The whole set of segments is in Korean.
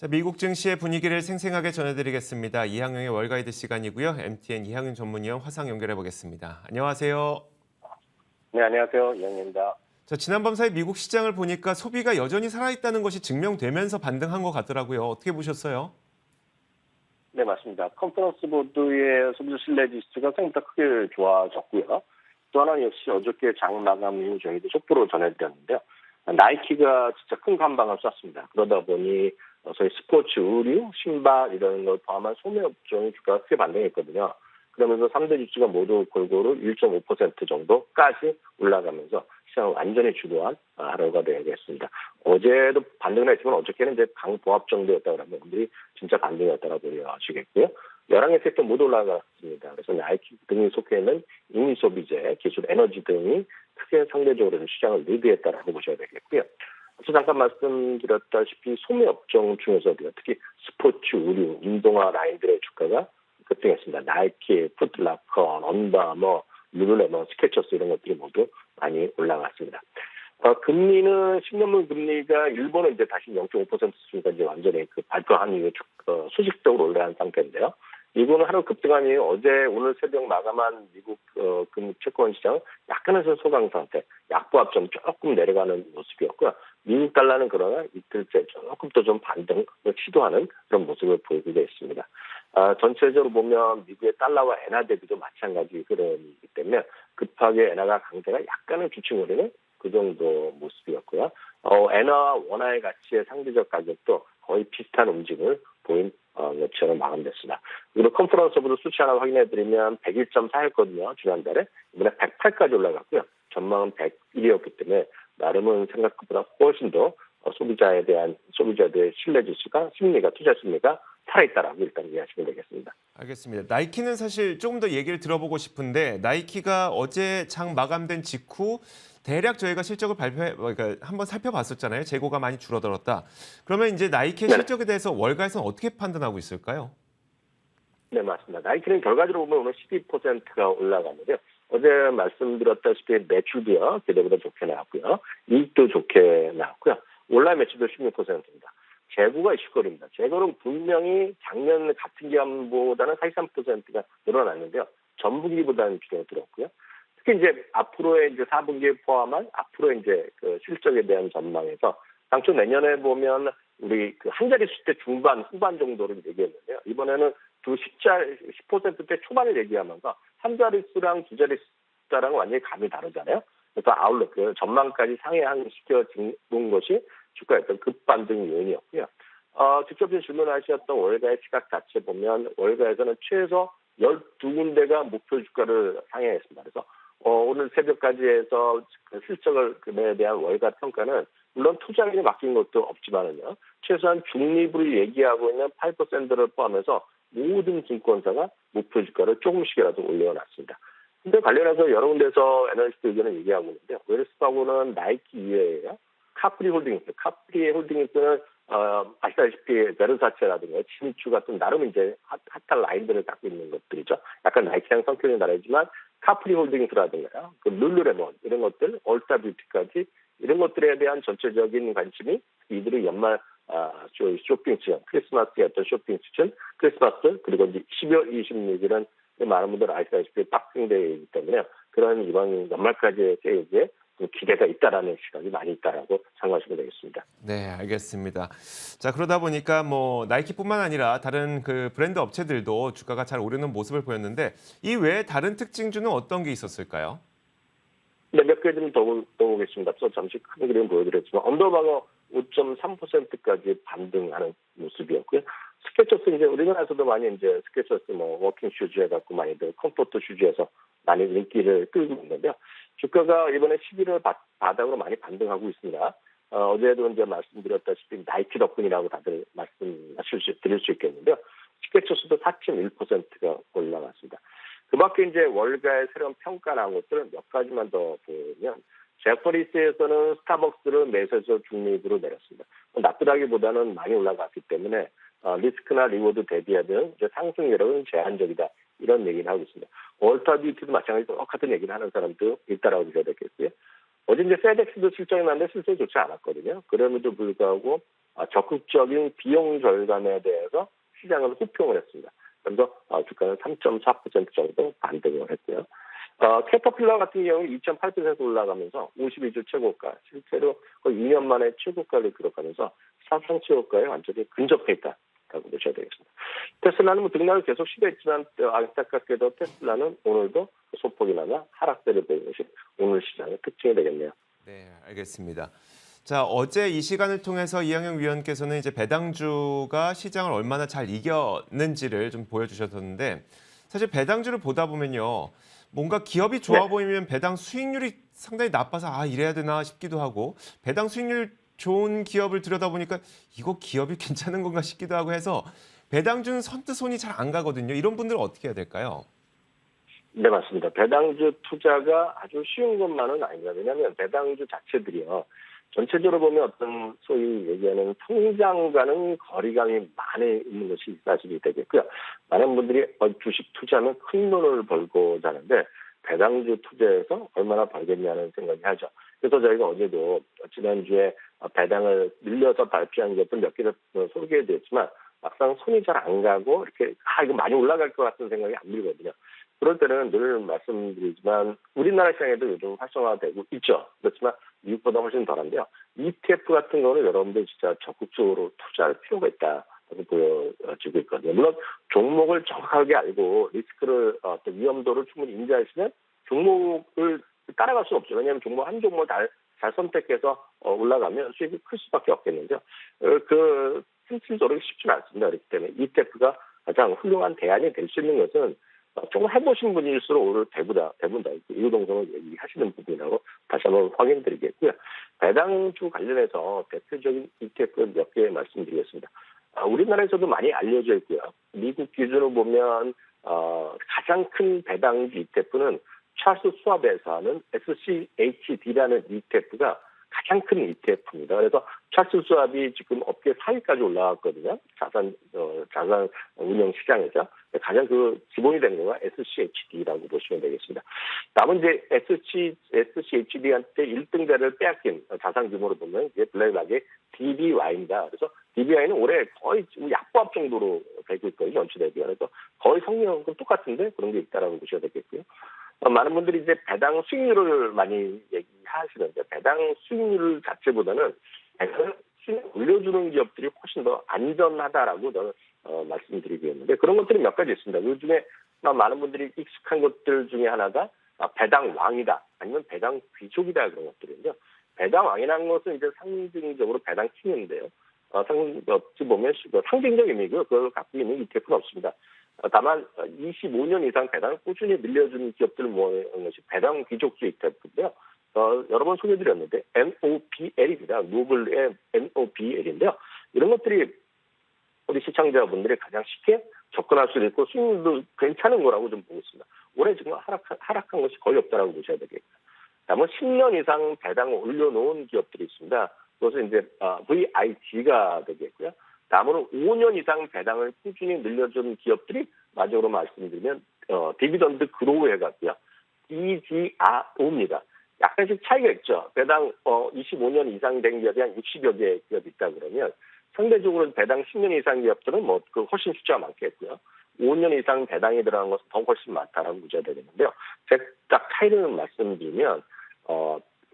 자, 미국 증시의 분위기를 생생하게 전해드리겠습니다. 이항용의 월가이드 시간이고요. MTN 이항용 전문위원 화상 연결해 보겠습니다. 안녕하세요. 네, 안녕하세요. 이영입니다. 자, 지난 밤 사이 미국 시장을 보니까 소비가 여전히 살아있다는 것이 증명되면서 반등한 것 같더라고요. 어떻게 보셨어요? 네, 맞습니다. 컨퍼런스 보드의 소비자 신뢰 지수가 생각보다 크게 좋아졌고요. 또 하나는 역시 어저께 장 마감 이후 저희도 속보로 전해드렸는데요. 나이키가 진짜 큰 감방을 쐈습니다. 그러다 보니 저희 스포츠, 의류, 신발 이런 걸 포함한 소매 업종의 주가가 크게 반등했거든요. 그러면서 3대 지수가 모두 골고루 1.5% 정도까지 올라가면서 시장을 완전히 주도한 하루가 되겠습니다. 어제도 반등을 했지만 어저께는 이제 강보합 정도였다고 하면 분들이 진짜 반등이었다고 보여지겠고요. 11개 섹터 모두 올라갔습니다. 그래서 나이키 등이 속해 있는 인미 소비재, 기술, 에너지 등이 크게 상대적으로 시장을 리드했다라고 보셔야 되겠고요. 앞서 잠깐 말씀드렸다시피 소매 업종 중에서 특히 스포츠, 의류, 운동화 라인들의 주가가 급등했습니다. 나이키, 풋라커, 언더아머, 룰루레몬, 스케쳐스 이런 것들이 모두 많이 올라갔습니다. 금리는 10년물 금리가 일본은 이제 다시 0.5% 수준까지 완전히 발표한 이후에 수직적으로 올라간 상태인데요. 미국은 하루 급등한 이후 어제 오늘 새벽 마감한 미국 금리 채권 시장 약간의 소강 상태, 약보합점 조금 내려가는 모습이었고요. 미국 달러는 그러나 이틀째 조금 더 좀 반등을 시도하는 그런 모습을 보이고 있습니다. 전체적으로 보면 미국의 달러와 엔화 대비도 마찬가지 흐름이기 때문에 급하게 엔화가 강세가 약간은 주춤거리는 그 정도 모습이었고요. 엔화와 원화의 가치의 상대적 가격도 거의 비슷한 움직임을 보인 것처럼 마감됐습니다. 그리고 컨퍼런스 보드 수치 하나 확인해드리면 101.4였거든요. 지난달에. 이번에 108까지 올라갔고요. 전망은 101이었기 때문에 나름은 생각보다 훨씬 더 소비자들의 신뢰 지수가 투자 심리가 살아있다라고 일단 이해하시면 되겠습니다. 알겠습니다. 나이키는 사실 조금 더 얘기를 들어보고 싶은데 나이키가 어제 장 마감된 직후 대략 저희가 실적을 그러니까 한번 살펴봤었잖아요. 재고가 많이 줄어들었다. 그러면 이제 나이키의 네. 실적에 대해서 월가에서는 어떻게 판단하고 있을까요? 네, 맞습니다. 나이키는 결과적으로 보면 오늘 12%가 올라갔는데요. 어제 말씀드렸다시피 매출비가 기대보다 좋게 나왔고요. 이익도 좋게 나왔고요. 온라인 매출도 16%입니다. 재고가 이슈거리입니다. 재고는 분명히 작년 같은 기간보다는 43%가 늘어났는데요. 전분기보다는 줄어들었고요. 특히 이제 앞으로의 이제 4분기에 포함한 앞으로의 이제 그 실적에 대한 전망에서 당초 내년에 보면 우리 한 자리 숫대 중반, 후반 정도를 얘기했는데요. 이번에는 10%대 초반을 얘기하면서 한 자리 수랑 두 자리 숫자랑은 완전히 감이 다르잖아요. 그래서 아울렛, 전망까지 상회시켜준 것이 주가의 어떤 급반등 요인이었고요. 직접 질문하셨던 월가의 시각 자체 보면 월가에서는 최소 12군데가 목표 주가를 상회했습니다. 그래서 오늘 새벽까지 해서 실적에 대한 월가 평가는 물론 투자금이 맡긴 것도 없지만은요. 최소한 중립으로 얘기하고 있는 8%를 포함해서 모든 증권사가 목표 주가를 조금씩이라도 올려놨습니다. 근데 관련해서 여러 군데서 애널리스트 의견을 얘기하고 있는데 웰스파고는 나이키 이외에요. 카프리 홀딩스, 카프리 홀딩스는 아시다시피 베르사체라든가 지미추 같은 나름 이제 핫한 라인들을 갖고 있는 것들이죠. 약간 나이키랑 성격이 다르지만 카프리 홀딩스라든가 룰루레몬 이런 것들, 얼타 뷰티까지 이런 것들에 대한 전체적인 관심이 이들의 연말 쇼핑 시즌, 크리스마스의 어떤 쇼핑 시즌, 크리스마스 그리고 이제 12월 26일은 많은 분들 아시다시피 박싱데이이기 때문에 그런 이번 연말까지의 세일에 기대가 있다라는 시각이 많이 있다라고 참고하시면 되겠습니다. 네, 알겠습니다. 자, 그러다 보니까 뭐 나이키뿐만 아니라 다른 그 브랜드 업체들도 주가가 잘 오르는 모습을 보였는데 이 외에 다른 특징주는 어떤 게 있었을까요? 네, 몇 개 좀 더 보겠습니다. 앞서 잠시 큰 그림 보여드렸지만 언더바거 5.3%까지 반등하는 모습이었고요. 스케쳐스 이제 우리나라에서도 많이 이제 스케쳐스 워킹 슈즈 해갖고 많이들 컴포트 슈즈에서 많이 인기를 끌고 있는데요. 주가가 이번에 11월 바닥으로 많이 반등하고 있습니다. 어제도 이제 말씀드렸다시피 나이키 덕분이라고 다들 드릴 수 있겠는데요. 스케쳐스도 4.1%가 올라갔습니다. 그 밖에 이제 월가의 새로운 평가 나온 것들은 몇 가지만 더 보면 제퍼리스에서는 스타벅스를 매수해서 중립으로 내렸습니다. 나쁘다기보다는 많이 올라갔기 때문에 리스크나 리워드 대비하는 이제 상승 여력은 제한적이다. 이런 얘기를 하고 있습니다. 월타 뷰티도 마찬가지로 똑같은 얘기를 하는 사람도 있다라고 보셔야 되겠고요. 어제 이제 페덱스도 실적이 났는데 실적이 좋지 않았거든요. 그럼에도 불구하고 적극적인 비용 절감에 대해서 시장은 호평을 했습니다. 그래서 주가는 3.4% 정도 반등을 했고요. 캐터필러 같은 경우는 2.8% 올라가면서 52주 최고가, 실제로 거의 2년 만에 최고가를 기록하면서 사상 최고가에 완전히 근접해 있다라고 보셔야 되겠습니다. 테슬라는 뭐 등락을 계속 시도했지만 안타깝게도 테슬라는 오늘도 소폭이 나나 하락세를 보이는 것이 오늘 시장의 특징이 되겠네요. 네, 알겠습니다. 자, 어제 이 시간을 통해서 이항영 위원께서는 이제 배당주가 시장을 얼마나 잘 이겼는지를 좀 보여주셨었는데 사실 배당주를 보다 보면요. 뭔가 기업이 좋아 보이면 배당 수익률이 상당히 나빠서 이래야 되나 싶기도 하고 배당 수익률 좋은 기업을 들여다보니까 이거 기업이 괜찮은 건가 싶기도 하고 해서 배당주는 선뜻 손이 잘 안 가거든요. 이런 분들은 어떻게 해야 될까요? 네, 맞습니다. 배당주 투자가 아주 쉬운 것만은 아닙니다. 왜냐하면 배당주 자체들이요. 전체적으로 보면 어떤 소위 얘기하는 성장과는 거리감이 많이 있는 것이 사실이 되겠고요. 많은 분들이 주식 투자하면 큰 돈을 벌고자 하는데 배당주 투자해서 얼마나 벌겠냐는 생각이 하죠. 그래서 저희가 어제도 지난주에 배당을 늘려서 발표한 것들 몇 개를 소개해드렸지만 막상 손이 잘 안 가고 이렇게 이거 많이 올라갈 것 같은 생각이 안 들거든요. 그럴 때는 늘 말씀드리지만 우리나라 시장에도 요즘 활성화되고 있죠. 그렇지만 미국보다 훨씬 덜한데요. ETF 같은 거는 여러분들 진짜 적극적으로 투자할 필요가 있다고 보여지고 있거든요. 물론 종목을 정확하게 알고 리스크를 또 위험도를 충분히 인지하시면 종목을 따라갈 수 없죠. 왜냐하면 종목 한 종목을 잘 선택해서 올라가면 수익이 클 수밖에 없겠는데요. 실질적으로 쉽지는 않습니다. 그렇기 때문에 ETF가 가장 훌륭한 대안이 될 수 있는 것은 조금 해보신 분일수록 오늘 대부분 다 이유동성을 얘기하시는 부분이라고 다시 한번 확인드리겠고요. 배당주 관련해서 대표적인 ETF 몇 개 말씀드리겠습니다. 우리나라에서도 많이 알려져 있고요. 미국 기준으로 보면 가장 큰 배당주 ETF는 찰스 수왑에서 하는 SCHD라는 ETF가 가장 큰 ETF입니다. 그래서 찰스 수왑이 지금 업계 4위까지 올라왔거든요. 자산 운영 시장에서 가장 기본이 된 거가 SCHD라고 보시면 되겠습니다. 남은 이제 SCHD한테 1등자를 빼앗긴 자산 규모로 보면 이제 블랙락의 DBY입니다. 그래서 DBY는 올해 거의 약보합 정도로 되고 있거든요. 연초 대비. 그래서 거의 성능은 똑같은데 그런 게 있다라고 보셔야 되겠고요. 많은 분들이 이제 배당 수익률을 많이 얘기하시는데 배당 수익률 자체보다는 배당 수익을 올려주는 기업들이 훨씬 더 안전하다라고 저는 말씀드리겠는데 그런 것들이 몇 가지 있습니다. 요즘에 많은 분들이 익숙한 것들 중에 하나가 배당 왕이다 아니면 배당 귀족이다 그런 것들인데요. 배당 왕이라는 것은 이제 상징적으로 배당 킹인데요. 어찌 보면 상징적 의미고 그걸 갖고 있는 ETF는 없습니다. 다만 25년 이상 배당을 꾸준히 늘려주는 기업들을 모으는 것이 배당 귀족주 ETF인데요. 여러 번 소개드렸는데 NOBL입니다. 노블의 NOBL인데요. 이런 것들이 우리 시청자분들이 가장 쉽게 접근할 수 있고 수익률도 괜찮은 거라고 좀 보고 있습니다. 올해 지금 하락한 것이 거의 없다라고 보셔야 되겠고요. 다음은 10년 이상 배당을 올려놓은 기업들이 있습니다. 그것은 이제 VIG가 되겠고요. 다음으로 5년 이상 배당을 꾸준히 늘려준 기업들이 마지막으로 말씀드리면 디비던드 그로우 해가고요. DGRO입니다. 약간씩 차이가 있죠. 배당 25년 이상 된 기업이 한 60여 개 기업이 있다 그러면 상대적으로 배당 10년 이상 기업들은 훨씬 숫자가 많겠고요. 5년 이상 배당이 들어간 것은 더 훨씬 많다라고 보셔야 되겠는데요. 제가 딱 차이를 말씀드리면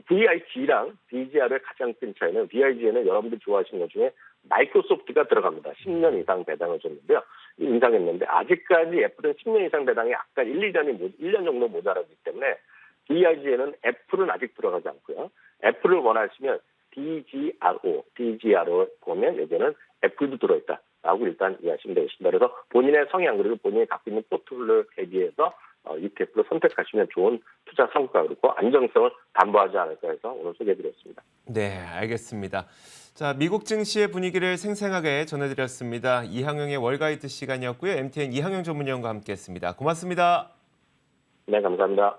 VIG랑 DGR의 가장 큰 차이는 VIG에는 여러분들 좋아하시는 것 중에 마이크로소프트가 들어갑니다. 10년 이상 배당을 줬는데요. 인상했는데 아직까지 애플은 10년 이상 배당이 아까 1년 정도 모자라기 때문에 VIG에는 애플은 아직 들어가지 않고요. 애플을 원하시면 DGRO 보면 여기는 애플도 들어있다라고 일단 이해하시면 되겠습니다. 그래서 본인의 성향 그리고 본인이 갖고 있는 포트폴리오를 대비해서 ETF를 선택하시면 좋은 투자 성과 그리고 안정성을 담보하지 않을까 해서 오늘 소개해드렸습니다. 네, 알겠습니다. 자, 미국 증시의 분위기를 생생하게 전해드렸습니다. 이항영의 월가이드 시간이었고요. MTN 이항영 전문위원과 함께했습니다. 고맙습니다. 네, 감사합니다.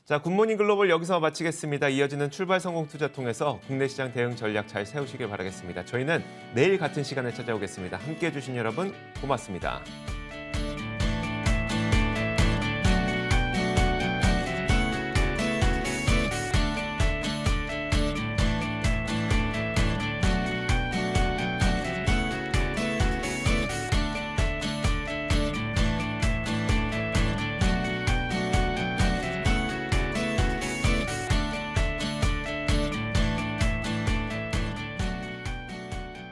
자, 굿모닝 글로벌 여기서 마치겠습니다. 이어지는 출발 성공 투자 통해서 국내 시장 대응 전략 잘 세우시길 바라겠습니다. 저희는 내일 같은 시간에 찾아오겠습니다. 함께해 주신 여러분 고맙습니다.